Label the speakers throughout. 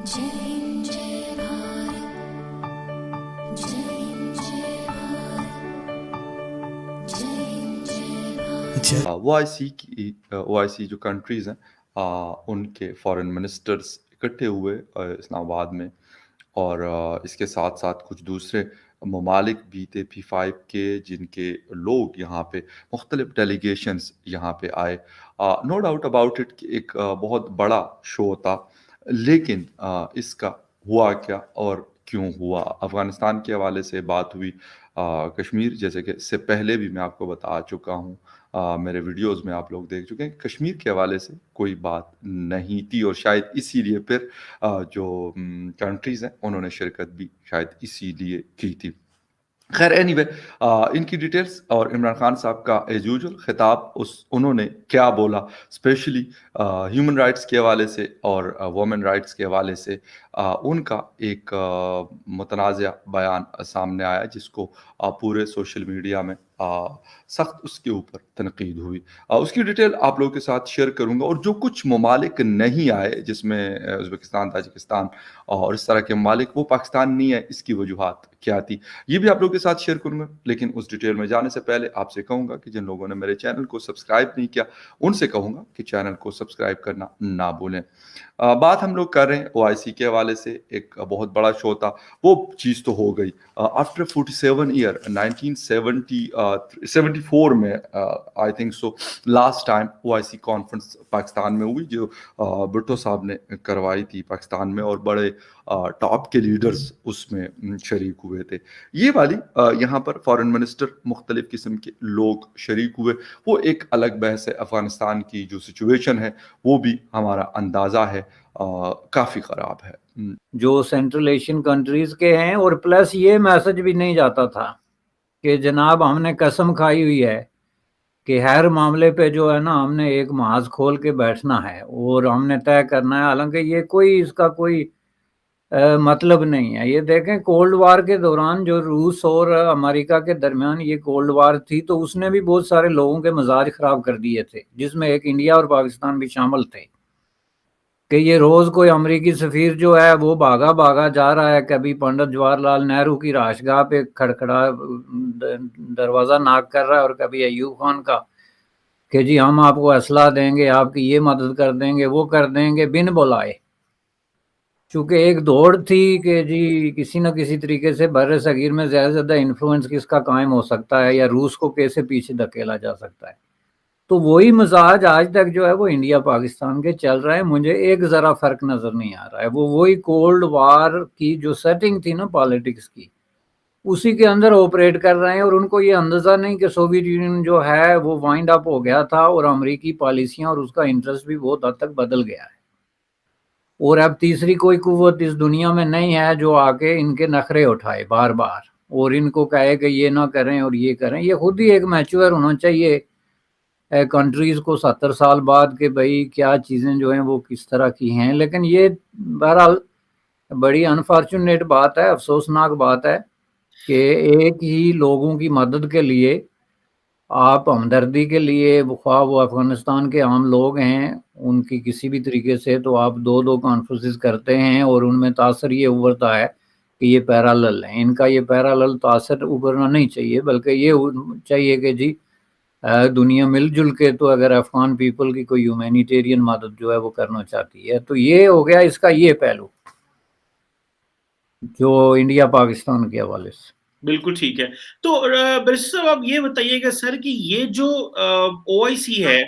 Speaker 1: जय हिंद जय भारत, जय हिंद जय भारत, जय हिंद जय भारत।
Speaker 2: OIC जो कंट्रीज़ हैं उनके फॉरेन मिनिस्टर्स इकट्ठे हुए इस्लामाबाद में, और इसके साथ साथ कुछ दूसरे ममालिक भी थे P5 के, जिनके लोग यहाँ पे मुख्तलिफ डेलीगेशंस यहाँ पे आए। नो डाउट अबाउट इट कि एक बहुत बड़ा शो था, लेकिन इसका हुआ क्या और क्यों हुआ? अफ़गानिस्तान के हवाले से बात हुई, कश्मीर जैसे कि इससे पहले भी मैं आपको बता चुका हूँ, मेरे वीडियोस में आप लोग देख चुके हैं, कश्मीर के हवाले से कोई बात नहीं थी, और शायद इसीलिए फिर जो कंट्रीज़ हैं उन्होंने शिरकत भी शायद इसीलिए की थी। खैर एनीवे, इनकी डिटेल्स और इमरान खान साहब का एज यूजुअल खिताब, उन्होंने क्या बोला, स्पेशली ह्यूमन राइट्स के हवाले से और वुमेन राइट्स के हवाले से, उनका एक मुतनाज़ा बयान सामने आया, जिसको पूरे सोशल मीडिया में सख्त उसके ऊपर तनकीद हुई। उसकी डिटेल आप लोगों के साथ शेयर करूंगा, और जो कुछ ममालिक नहीं आए, जिसमें उज़्बेकिस्तान, ताजिकिस्तान और इस तरह के ममालिक, वो पाकिस्तान नहीं है, इसकी वजूहात क्या थी, ये भी आप लोगों के साथ शेयर करूंगा। लेकिन उस डिटेल में जाने से पहले आपसे कहूंगा कि जिन लोगों ने मेरे चैनल को सब्सक्राइब नहीं किया, उनसे कहूंगा कि चैनल को सब्सक्राइब करना ना भूलें। बात हम लोग कर रहे हैं OIC के हवाले से, एक बहुत बड़ा शो था, वो चीज़ तो हो गई। आफ्टर 47 ईयर 1974 में I think so last time OIC conference Pakistan में हुई, जो भुट्टो साहब ने करवाई थी पाकिस्तान में, और बड़े टॉप के लीडर्स उसमें शरीक हुए थे। ये वाली यहाँ पर फॉरेन मिनिस्टर, मुख्तलिफ किस्म के लोग शरीक हुए, वो एक अलग बहस है। अफ़गानिस्तान की जो सिचुएशन है वो भी हमारा अंदाज़ा है काफ़ी ख़राब है।
Speaker 3: जो सेंट्रल एशियन कंट्रीज के हैं, और प्लस ये मैसेज भी नहीं जाता था कि जनाब हमने कसम खाई हुई है कि हर मामले पे जो है ना, हमने एक महाज खोल के बैठना है और हमने तय करना है। हालांकि ये कोई इसका कोई मतलब नहीं है। ये देखें, कोल्ड वार के दौरान जो रूस और अमेरिका के दरमियान ये कोल्ड वार थी, तो उसने भी बहुत सारे लोगों के मिजाज खराब कर दिए थे, जिसमें एक इंडिया और पाकिस्तान भी शामिल थे। कि ये रोज कोई अमरीकी सफीर जो है वो भागा भागा जा रहा है, कभी पंडित जवाहरलाल नेहरू की राशगाह पे खड़खड़ा दरवाजा नाक कर रहा है, और कभी अयूब खान का कि जी हम आपको असला देंगे, आपकी ये मदद कर देंगे, वो कर देंगे, बिन बुलाए। चूंकि एक दौड़ थी कि जी किसी न किसी तरीके से बर्रे सगीर में ज़्यादा से ज़्यादा इन्फ्लुएंस किसका कायम हो सकता है, या रूस को कैसे पीछे धकेला जा सकता है। तो वही मजाज आज तक जो है वो इंडिया पाकिस्तान के चल रहा है। मुझे एक ज़रा फ़र्क नज़र नहीं आ रहा है। वो वही कोल्ड वार की जो सेटिंग थी ना पॉलिटिक्स की, उसी के अंदर ऑपरेट कर रहे हैं, और उनको ये अंदाज़ा नहीं कि सोवियत यूनियन जो है वो वाइंड अप हो गया था, और अमेरिकी पॉलिसियाँ और उसका इंटरेस्ट भी बहुत हद तक बदल गया है। और अब तीसरी कोई कुव्वत इस दुनिया में नहीं है जो आके इनके नखरे उठाए बार बार और इनको कहे कि ये ना करें और ये करें। ये खुद ही एक मैच्योर होना चाहिए कंट्रीज को 70 साल बाद के भाई क्या चीज़ें जो हैं वो किस तरह की हैं। लेकिन ये बहरहाल बड़ी अनफॉर्चुनेट बात है, अफसोसनाक बात है कि एक ही लोगों की मदद के लिए, आप हमदर्दी के लिए, ख्वाह वो अफ़गानिस्तान के आम लोग हैं, उनकी किसी भी तरीके से, तो आप दो दो कॉन्फ्रेंसेस करते हैं और उनमें तासर ये उभरता है कि ये पैरालल हैं। इनका ये पैरालल तासर उभरना नहीं चाहिए, बल्कि ये चाहिए कि जी दुनिया मिलजुल के, तो अगर अफगान पीपल की कोई ह्यूमैनिटेरियन मदद जो है वो करना चाहती है, तो ये हो गया इसका ये पहलू जो इंडिया पाकिस्तान के हवाले से।
Speaker 4: बिल्कुल ठीक है। तो बैरिस्टर साहब आप ये बताइएगा सर कि ये जो OIC है,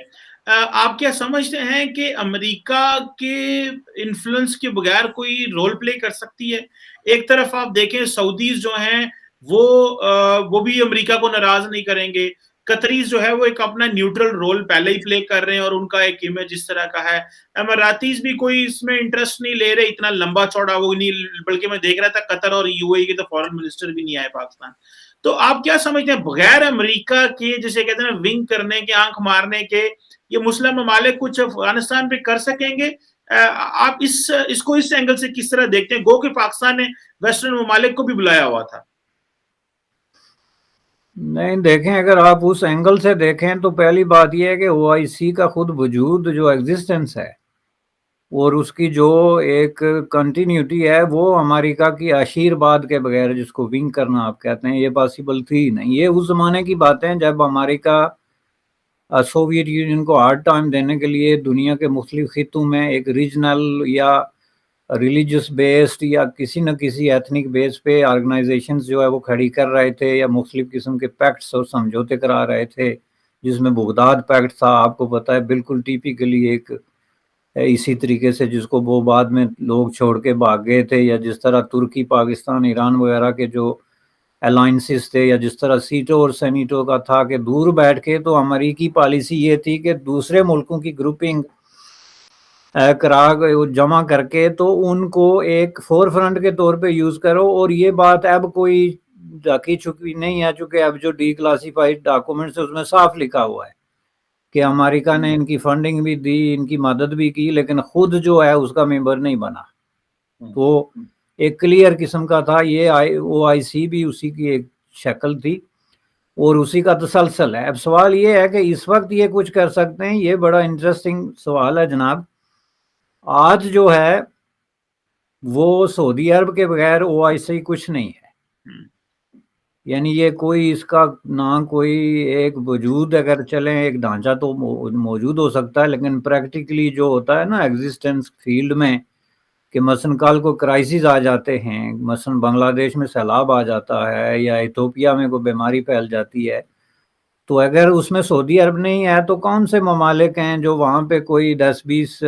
Speaker 4: आप क्या समझते हैं कि अमेरिका के इन्फ्लुएंस के बगैर कोई रोल प्ले कर सकती है? एक तरफ आप देखें सऊदीज जो हैं वो भी अमेरिका को नाराज नहीं करेंगे। कतरीज जो है वो एक अपना न्यूट्रल रोल पहले ही प्ले कर रहे हैं और उनका एक इमेज इस तरह का है। अमारातीज भी कोई इसमें इंटरेस्ट नहीं ले रहे, इतना लंबा चौड़ा वो नहीं, बल्कि मैं देख रहा था कतर और UAE के तो फॉरेन मिनिस्टर भी नहीं आए पाकिस्तान। तो आप क्या समझते हैं, बगैर अमेरिका के जिसे कहते हैं विंग करने के, आंख मारने के, ये मुस्लिम ममालिक कुछ अफगानिस्तान पे कर सकेंगे? आप इसको इस एंगल से किस तरह देखते हैं? गो कि पाकिस्तान ने वेस्टर्न ममालिक को भी बुलाया हुआ था।
Speaker 3: नहीं, देखें, अगर आप उस एंगल से देखें तो पहली बात यह है कि OIC का खुद वजूद जो एग्जिस्टेंस है اور اس کی جو ایک کنٹینیوٹی ہے وہ امریکہ کی آشیرواد کے بغیر، جس کو ونگ کرنا آپ کہتے ہیں، یہ پاسبل تھی نہیں۔ یہ اس زمانے کی باتیں جب امریکہ سوویت یونین کو ہارڈ ٹائم دینے کے لیے دنیا کے مختلف خطوں میں ایک ریجنل یا ریلیجس بیسڈ یا کسی نہ کسی ایتھنک بیس پہ آرگنائزیشنز جو ہے وہ کھڑی کر رہے تھے، یا مختلف قسم کے پیکٹس اور سمجھوتے کرا رہے تھے، جس میں بغداد پیکٹ تھا، آپ کو پتہ ہے بالکل ٹیپیکلی ایک اسی طریقے سے جس کو وہ بعد میں لوگ چھوڑ کے بھاگ گئے تھے، یا جس طرح ترکی، پاکستان، ایران وغیرہ کے جو الائنسز تھے، یا جس طرح سیٹو اور سینیٹو کا تھا کہ دور بیٹھ کے تو امریکی پالیسی یہ تھی کہ دوسرے ملکوں کی گروپنگ جمع کر کے تو ان کو ایک فور فرنٹ کے طور پہ یوز کرو۔ اور یہ بات اب کوئی ڈھکی چھپی نہیں ہے، چونکہ اب جو ڈی کلاسیفائڈ ڈاکومنٹس اس میں صاف لکھا ہوا ہے کہ امریکہ نے ان کی فنڈنگ بھی دی، ان کی مدد بھی کی، لیکن خود جو ہے اس کا ممبر نہیں بنا۔ تو ایک کلیئر قسم کا تھا، یہ OIC بھی اسی کی ایک شکل تھی اور اسی کا تسلسل ہے۔ اب سوال یہ ہے کہ اس وقت یہ کچھ کر سکتے ہیں، یہ بڑا انٹرسٹنگ سوال ہے جناب۔ آج جو ہے وہ سعودی عرب کے بغیر OIC کچھ نہیں ہے، یعنی یہ کوئی اس کا نہ کوئی ایک وجود، اگر چلیں ایک ڈھانچہ تو موجود ہو سکتا ہے، لیکن پریکٹیکلی جو ہوتا ہے نا ایگزسٹنس فیلڈ میں، کہ مثلا کل کو کرائسس آ جاتے ہیں، مثلا بنگلہ دیش میں سیلاب آ جاتا ہے یا ایتھوپیا میں کوئی بیماری پھیل جاتی ہے، تو اگر اس میں سعودی عرب نہیں ہے تو کون سے ممالک ہیں جو وہاں پہ کوئی 10-20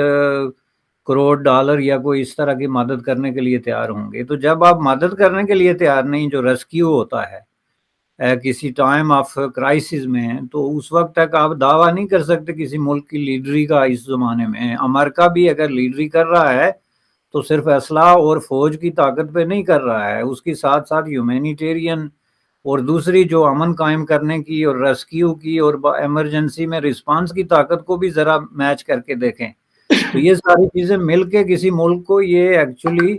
Speaker 3: کروڑ ڈالر یا کوئی اس طرح کی مدد کرنے کے لیے تیار ہوں گے؟ تو جب آپ مدد کرنے کے لیے تیار نہیں، جو ریسکیو ہوتا ہے کسی ٹائم آف کرائسس میں، تو اس وقت تک آپ دعویٰ نہیں کر سکتے کسی ملک کی لیڈری کا۔ اس زمانے میں امریکہ بھی اگر لیڈری کر رہا ہے تو صرف اسلحہ اور فوج کی طاقت پہ نہیں کر رہا ہے، اس کی ساتھ ساتھ ہیومینیٹیرین اور دوسری جو امن قائم کرنے کی اور ریسکیو کی اور ایمرجنسی میں رسپانس کی طاقت کو بھی ذرا میچ کر کے دیکھیں۔ تو یہ ساری چیزیں مل کے کسی ملک کو یہ ایکچولی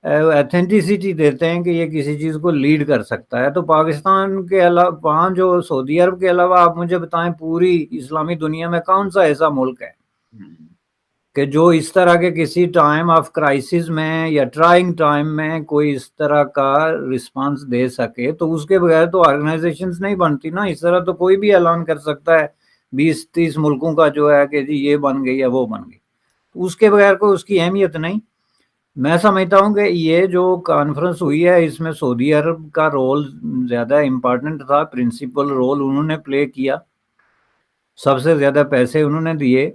Speaker 3: ایتھینٹیسٹی دیتے ہیں کہ یہ کسی چیز کو لیڈ کر سکتا ہے۔ تو پاکستان کے علاوہ وہاں جو سعودی عرب کے علاوہ آپ مجھے بتائیں پوری اسلامی دنیا میں کون سا ایسا ملک ہے کہ جو اس طرح کے کسی ٹائم آف کرائسس میں یا ٹرائنگ ٹائم میں کوئی اس طرح کا رسپانس دے سکے؟ تو اس کے بغیر تو آرگنائزیشنز نہیں بنتی نا۔ اس طرح تو کوئی بھی اعلان کر سکتا ہے 20-30 ملکوں کا جو ہے کہ جی یہ بن گئی یا وہ بن گئی، اس کے بغیر کوئی اس کی اہمیت نہیں۔ میں سمجھتا ہوں کہ یہ جو کانفرنس ہوئی ہے اس میں سعودی عرب کا رول زیادہ امپارٹنٹ تھا، پرنسپل رول انہوں نے پلے کیا، سب سے زیادہ پیسے انہوں نے دیے،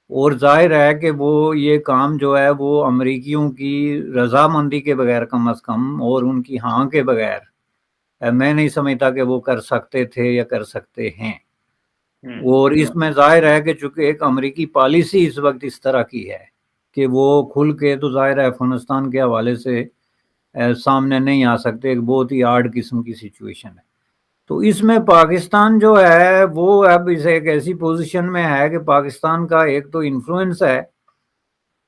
Speaker 3: اور ظاہر ہے کہ وہ یہ کام جو ہے وہ امریکیوں کی رضامندی کے بغیر کم از کم اور ان کی ہاں کے بغیر میں نہیں سمجھتا کہ وہ کر سکتے تھے یا کر سکتے ہیں۔ اور اس میں ظاہر ہے کہ چونکہ ایک امریکی پالیسی اس وقت اس طرح کی ہے کہ وہ کھل کے تو ظاہر ہے افغانستان کے حوالے سے سامنے نہیں آ سکتے، ایک بہت ہی آڈ قسم کی سچویشن ہے۔ تو اس میں پاکستان جو ہے وہ اب اسے ایک ایسی پوزیشن میں ہے کہ پاکستان کا ایک تو انفلوئنس ہے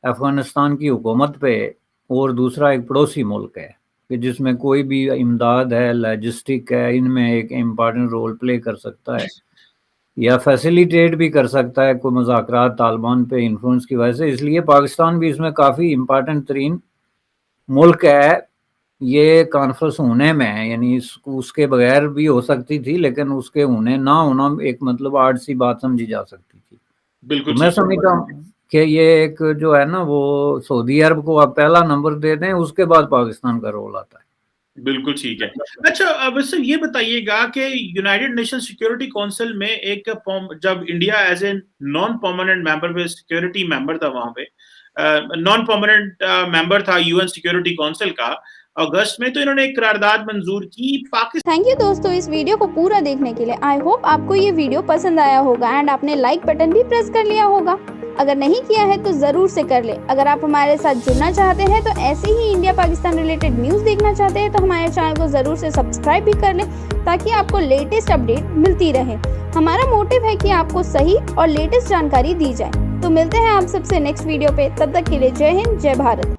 Speaker 3: افغانستان کی حکومت پہ، اور دوسرا ایک پڑوسی ملک ہے کہ جس میں کوئی بھی امداد ہے، لاجسٹک ہے، ان میں ایک امپارٹنٹ رول پلے کر سکتا ہے یا فیسیلیٹیٹ بھی کر سکتا ہے کوئی مذاکرات طالبان پہ انفلوئنس کی وجہ سے۔ اس لیے پاکستان بھی اس میں کافی امپارٹنٹ ترین ملک ہے یہ کانفرنس ہونے میں، یعنی اس کے بغیر بھی ہو سکتی تھی، لیکن اس کے ہونے نہ ہونا ایک مطلب آڈ سی بات سمجھی جا سکتی تھی۔
Speaker 4: بالکل
Speaker 3: میں سمجھتا ہوں کہ یہ ایک جو ہے نا وہ سعودی عرب کو آپ پہلا نمبر دے دیں، اس کے بعد پاکستان کا رول آتا ہے۔
Speaker 4: بالکل ٹھیک ہے۔ اچھا اب اس سے یہ بتائیے گا کہ یونائیٹڈ نیشن سیکیورٹی کونسل میں ایک جب India as a non permanent member security member تھا، وہاں پہ نان پرماننٹ ممبر تھا UN سیکیورٹی کونسل کا اگست میں، تو انہوں نے ایک قرارداد منظور کی پاکستان۔
Speaker 5: تھینک یو دوستو اس ویڈیو کو پورا دیکھنے کے لیے۔ آئی ہوپ آپ کو یہ ویڈیو پسند آیا ہوگا اینڈ آپ نے لائک بٹن بھی پریس کر لیا ہوگا۔ اگر نہیں کیا ہے تو ضرور سے کر لیں۔ اگر آپ ہمارے ساتھ جڑنا چاہتے ہیں تو ایسے ہی انڈیا پاکستان ریلیٹڈ نیوز دیکھنا چاہتے ہیں تو ہمارے چینل کو ضرور سے سبسکرائب بھی کر لیں تاکہ آپ کو لیٹسٹ اپڈیٹ ملتی رہے۔ ہمارا موٹیو ہے کہ آپ کو صحیح اور لیٹسٹ جانکاری دی جائے۔ تو ملتے ہیں آپ سب سے نیکسٹ ویڈیو پہ، تب تک کے لیے جے ہند، جے بھارت۔